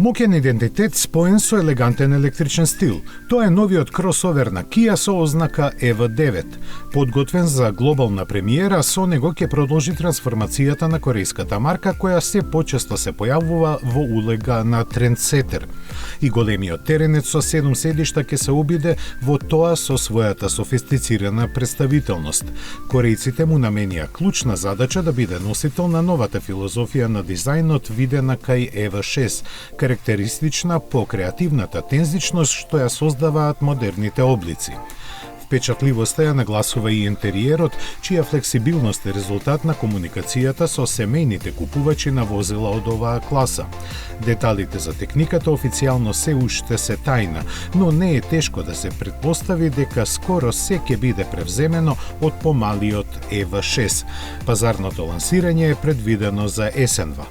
Моќен идентитет споен со елегантен електричен стил. Тоа е новиот кросовер на Kia со ознака EV9. Подготвен за глобална премиера, со него ќе продолжи трансформацијата на корејската марка која се почесто се појавува во улега на трендсетер. И големиот теренец со 7 седишта ќе се обиде во тоа со својата софистицирана представителност. Корејците му наменија клучна задача да биде носител на новата филозофија на дизајнот видена кај EV6, карактеристична по креативната тензичност што ја создаваат модерните облици. Впечатливоста ја нагласува и интериерот, чија флексибилност е резултат на комуникацијата со семејните купувачи на возила од оваа класа. Деталите за техниката официјално се уште се тајна, но не е тешко да се претпостави дека скоро се ќе биде превземено од помалиот EV6. Пазарното лансирање е предвидено за есенва.